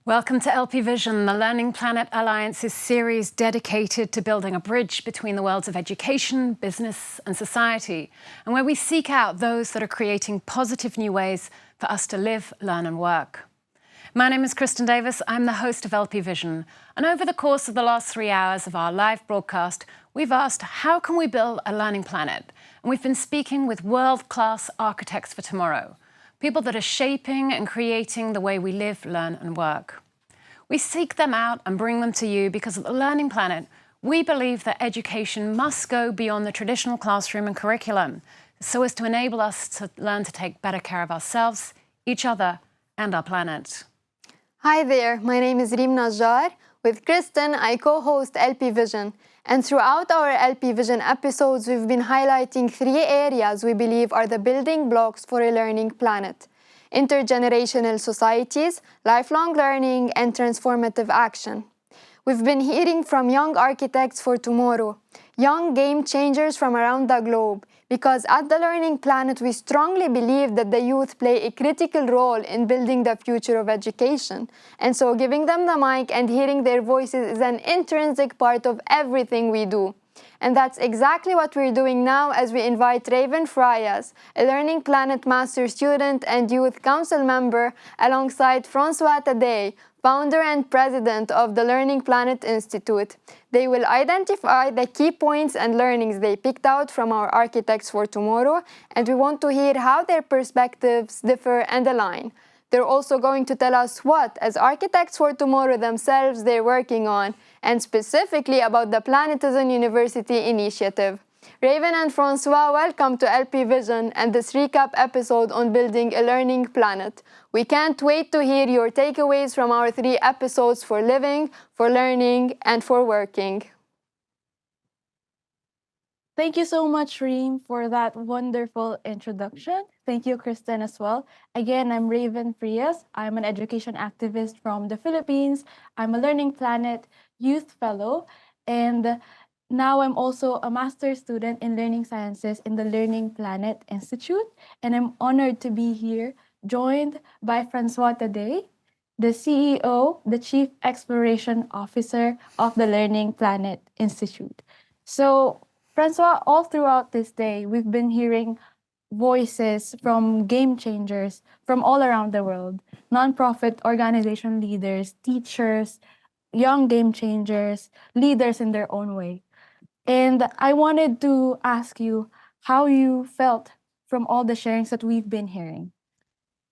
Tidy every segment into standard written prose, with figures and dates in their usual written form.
Welcome to LP Vision, the Learning Planet Alliance's series dedicated to building a bridge between the worlds of education, business and society, and where we seek out those that are creating positive new ways for us to live, learn and work. My name is Kristen Davis, I'm the host of LP Vision, and over the course of the last 3 hours of our live broadcast, we've asked how can we build a learning planet? And we've been speaking with world-class architects for tomorrow. People that are shaping and creating the way we live, learn and work. We seek them out and bring them to you because at the Learning Planet, we believe that education must go beyond the traditional classroom and curriculum so as to enable us to learn to take better care of ourselves, each other and our planet. Hi there, my name is Reem Najjar. With Kristen, I co-host LP Vision. And throughout our LP Vision episodes, we've been highlighting 3 areas we believe are the building blocks for a learning planet: intergenerational societies, lifelong learning, and transformative action. We've been hearing from young architects for tomorrow, young game changers from around the globe, because at the Learning Planet, we strongly believe that the youth play a critical role in building the future of education. And so giving them the mic and hearing their voices is an intrinsic part of everything we do. And that's exactly what we're doing now as we invite Raven Frias, a Learning Planet Master Student and Youth Council member, alongside François Taddei, founder and president of the Learning Planet Institute. They will identify the key points and learnings they picked out from our architects for tomorrow, and we want to hear how their perspectives differ and align. They're also going to tell us what, as architects for tomorrow themselves, they're working on, and specifically about the Planetism University initiative. Raven and François, welcome to LP Vision and this recap episode on building a learning planet. We can't wait to hear your takeaways from our 3 episodes for living, for learning, and for working. Thank you so much, Reem, for that wonderful introduction. Thank you, Kristen, as well. Again, I'm Raven Frias. I'm an education activist from the Philippines. I'm a Learning Planet Youth Fellow, and now I'm also a master's student in learning sciences in the Learning Planet Institute, and I'm honored to be here, joined by François Taddei, the CEO, the Chief Exploration Officer of the Learning Planet Institute. So, François, all throughout this day, we've been hearing voices from game changers from all around the world, nonprofit organization leaders, teachers, young game changers, leaders in their own way. And I wanted to ask you how you felt from all the sharings that we've been hearing.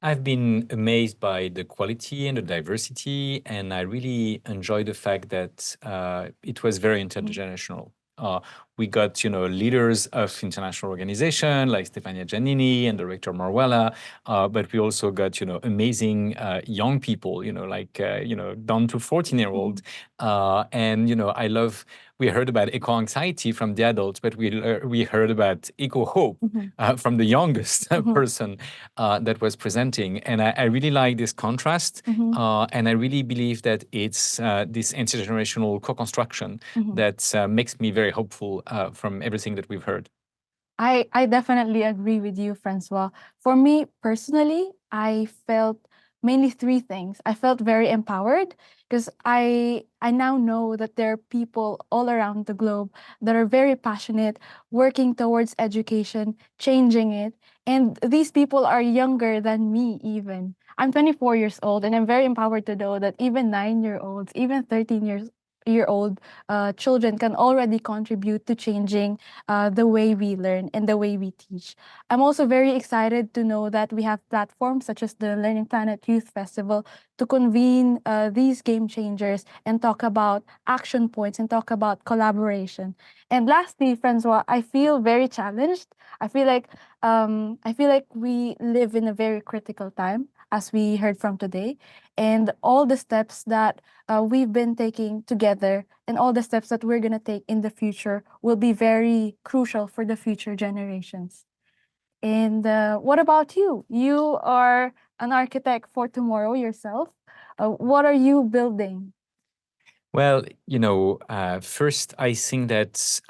I've been amazed by the quality and the diversity, and I really enjoy the fact that it was very intergenerational. We got, leaders of international organizations like Stefania Giannini and Director Marwella, but we also got, amazing young people, down to 14-year-old. And, I love. We heard about eco-anxiety from the adults, but we heard about eco-hope from the youngest person that was presenting. And I really like this contrast. And I really believe that it's this intergenerational co-construction that makes me very hopeful from everything that we've heard. I definitely agree with you, Francois. For me personally, I felt mainly 3 things. I felt very empowered because I now know that there are people all around the globe that are very passionate, working towards education, changing it. And these people are younger than me even. I'm 24 years old, and I'm very empowered to know that even 9-year-olds, even 13-year-old children can already contribute to changing the way we learn and the way we teach. I'm also very excited to know that we have platforms such as the Learning Planet Youth Festival to convene these game changers and talk about action points and talk about collaboration. And lastly, Francois, I feel very challenged. I feel like we live in a very critical time, as we heard from today, and all the steps that we've been taking together and all the steps that we're going to take in the future will be very crucial for the future generations. And what about you? You are an architect for tomorrow yourself. What are you building? Well, first, I think that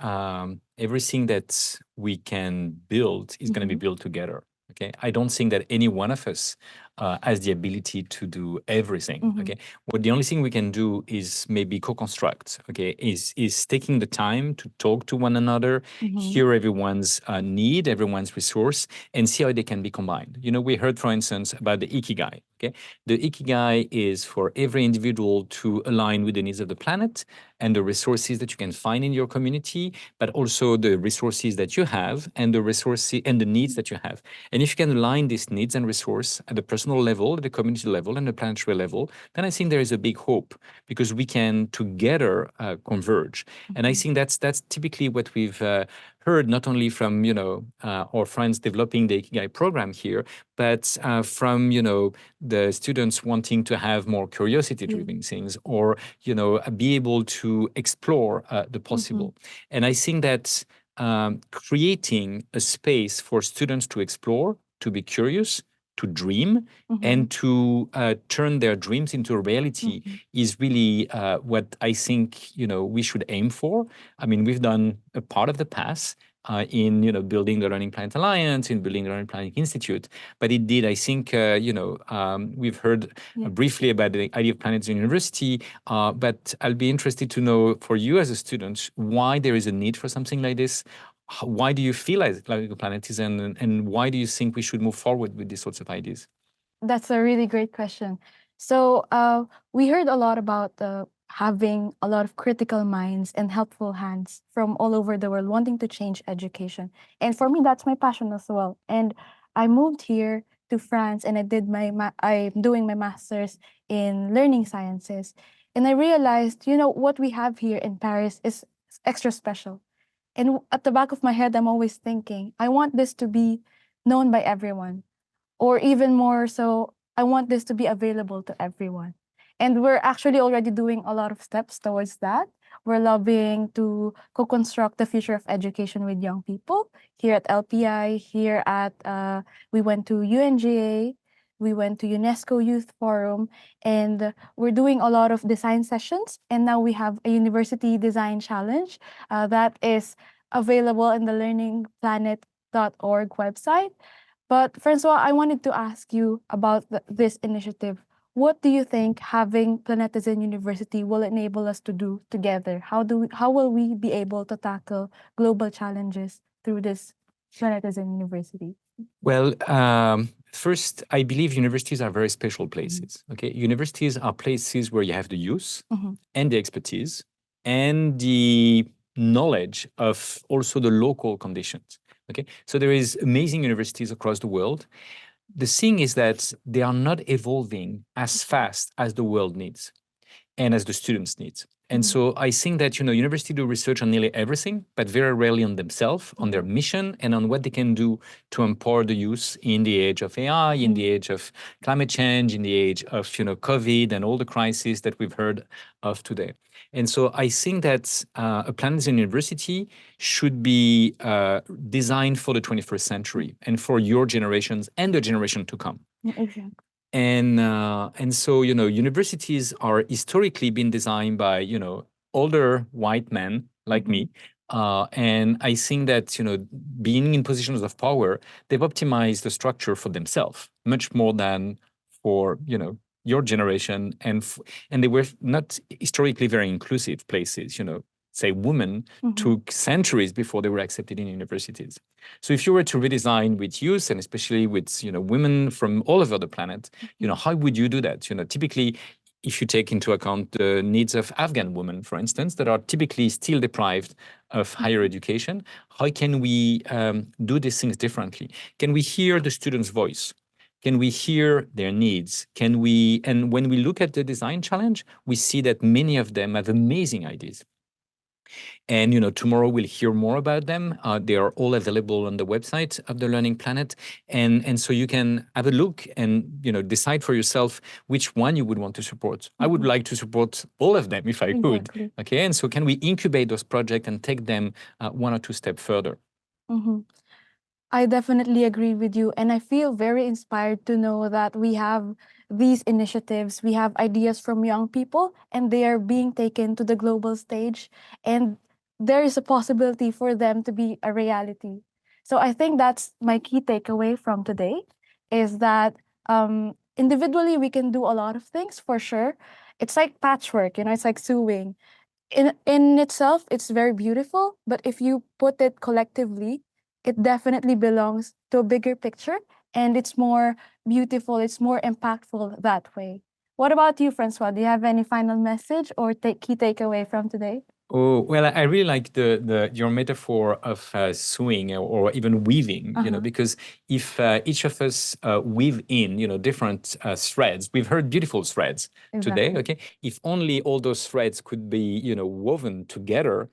everything that we can build is going to be built together. Okay, I don't think that any one of us has the ability to do everything. Okay, what the only thing we can do is maybe co-construct. Okay, is taking the time to talk to one another, hear everyone's need, everyone's resource, and see how they can be combined. You know, we heard, for instance, about the ikigai. Okay, the ikigai is for every individual to align with the needs of the planet and the resources that you can find in your community, but also the resources that you have and the resources and the needs that you have. And if you can align these needs and resource at the personal level, at the community level, and the planetary level, then I think there is a big hope because we can together converge. And I think that's typically what we've heard not only from our friends developing the Ikigai program here, but from the students wanting to have more curiosity-driven things, or be able to explore the possible. And I think that creating a space for students to explore, to be curious, to dream, and to turn their dreams into a reality is really what I think we should aim for. I mean, we've done a part of the path in building the Learning Planet Alliance, in building the Learning Planet Institute, but indeed, I think we've heard briefly about the idea of planets in university, but I'll be interested to know for you as a student why there is a need for something like this. Why do you feel like a planet is, and why do you think we should move forward with these sorts of ideas? That's a really great question. So we heard a lot about having a lot of critical minds and helpful hands from all over the world wanting to change education. And for me, that's my passion as well. And I moved here to France and I'm doing my master's in learning sciences. And I realized, what we have here in Paris is extra special. And at the back of my head, I'm always thinking, I want this to be known by everyone. Or even more so, I want this to be available to everyone. And we're actually already doing a lot of steps towards that. We're lobbying to co-construct the future of education with young people here at LPI, we went to UNGA, we went to UNESCO Youth Forum, and we're doing a lot of design sessions. And now we have a university design challenge that is available in the learningplanet.org website. But Francois, I wanted to ask you about this initiative. What do you think having Planetizen University will enable us to do together? How will we be able to tackle global challenges through this Planetizen University? Well, first, I believe universities are very special places. Okay, universities are places where you have the youth and the expertise and the knowledge of also the local conditions. Okay, so there is amazing universities across the world. The thing is that they are not evolving as fast as the world needs and as the students need. And so I think that, universities do research on nearly everything, but very rarely on themselves, on their mission, and on what they can do to empower the youth in the age of AI, in the age of climate change, in the age of, COVID and all the crises that we've heard of today. And so I think that a Planetizen University should be designed for the 21st century and for your generations and the generation to come. Exactly. And so, universities are historically been designed by, older white men like me. And I think that, being in positions of power, they've optimized the structure for themselves much more than for, your generation. And they were not historically very inclusive places, say women took centuries before they were accepted in universities. So if you were to redesign with youth and especially with women from all over the planet, how would you do that? Typically, if you take into account the needs of Afghan women, for instance, that are typically still deprived of higher education, how can we do these things differently? Can we hear the students' voice? Can we hear their needs? And when we look at the design challenge, we see that many of them have amazing ideas. And tomorrow we'll hear more about them. They are all available on the website of the Learning Planet, and so you can have a look and decide for yourself which one you would want to support. I would like to support all of them if I could. Okay, and so can we incubate those projects and take them one or two steps further? I definitely agree with you, and I feel very inspired to know that we have these initiatives, we have ideas from young people, and they are being taken to the global stage, and there is a possibility for them to be a reality. So I think that's my key takeaway from today, is that individually, we can do a lot of things for sure. It's like patchwork, it's like sewing. In itself, it's very beautiful, but if you put it collectively, it definitely belongs to a bigger picture, and it's more beautiful, it's more impactful that way. What about you, Francois? Do you have any final message or key takeaway from today? Oh, well, I really like your metaphor of sewing or even weaving, because if each of us weave in, different threads, we've heard beautiful threads today, okay? If only all those threads could be, woven together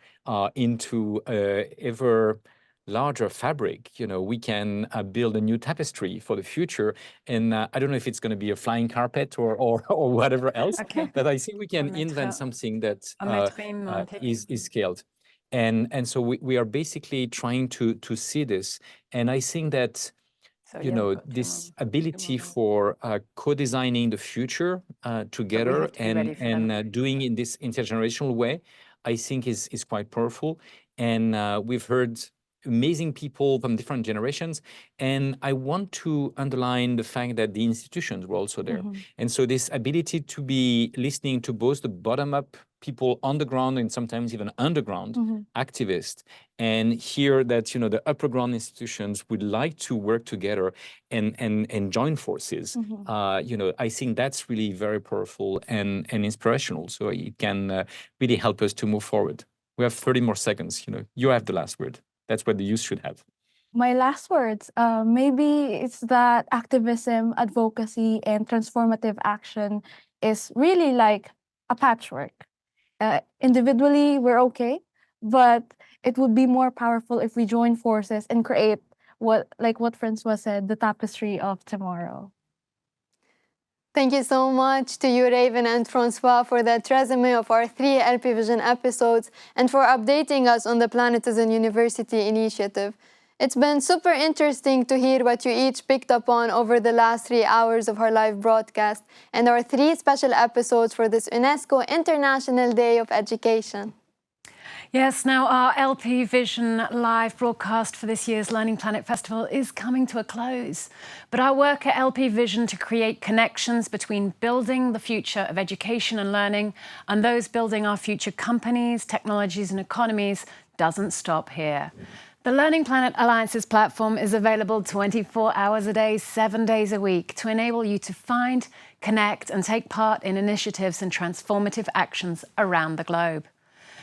into ever larger fabric, we can build a new tapestry for the future. And I don't know if it's going to be a flying carpet or whatever else, but I think we can invent something that is scaled. And so we are basically trying to see this. And I think that, this ability for co-designing the future together and doing in this intergenerational way, I think is quite powerful. And we've heard amazing people from different generations. And I want to underline the fact that the institutions were also there. And so this ability to be listening to both the bottom-up people on the ground and sometimes even underground activists, and hear that, the upper ground institutions would like to work together and join forces. I think that's really very powerful and inspirational. So it can really help us to move forward. We have 30 more seconds. You have the last word. That's what the youth should have. My last words, maybe it's that activism, advocacy, and transformative action is really like a patchwork. Individually, we're okay, but it would be more powerful if we join forces and create what Francois said, the tapestry of tomorrow. Thank you so much to you, Raven and Francois, for that resume of our 3 LP Vision episodes and for updating us on the Planet is a University initiative. It's been super interesting to hear what you each picked up on over the last 3 hours of our live broadcast and our 3 special episodes for this UNESCO International Day of Education. Yes, now our LP Vision live broadcast for this year's Learning Planet Festival is coming to a close. But our work at LP Vision to create connections between building the future of education and learning and those building our future companies, technologies and economies doesn't stop here. The Learning Planet Alliance's platform is available 24 hours a day, 7 days a week to enable you to find, connect and take part in initiatives and transformative actions around the globe.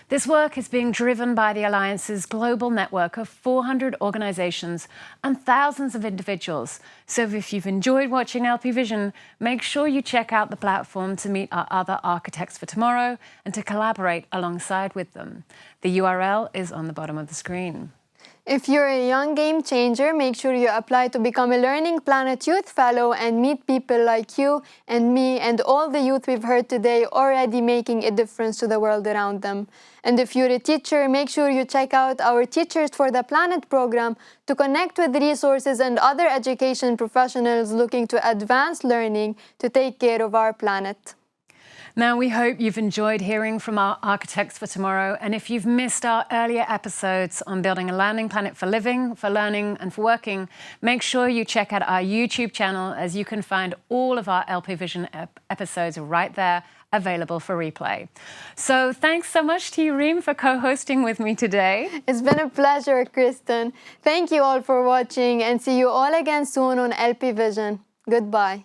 This work is being driven by the Alliance's global network of 400 organizations and thousands of individuals. So if you've enjoyed watching LP Vision, make sure you check out the platform to meet our other architects for tomorrow and to collaborate alongside with them. The URL is on the bottom of the screen. If you're a young game changer, make sure you apply to become a Learning Planet Youth Fellow and meet people like you and me and all the youth we've heard today already making a difference to the world around them. And if you're a teacher, make sure you check out our Teachers for the Planet program to connect with resources and other education professionals looking to advance learning to take care of our planet. Now, we hope you've enjoyed hearing from our architects for tomorrow. And if you've missed our earlier episodes on building a learning planet for living, for learning and for working, make sure you check out our YouTube channel, as you can find all of our LP Vision episodes right there, available for replay. So thanks so much to you, Reem, for co-hosting with me today. It's been a pleasure, Kristen. Thank you all for watching and see you all again soon on LP Vision. Goodbye.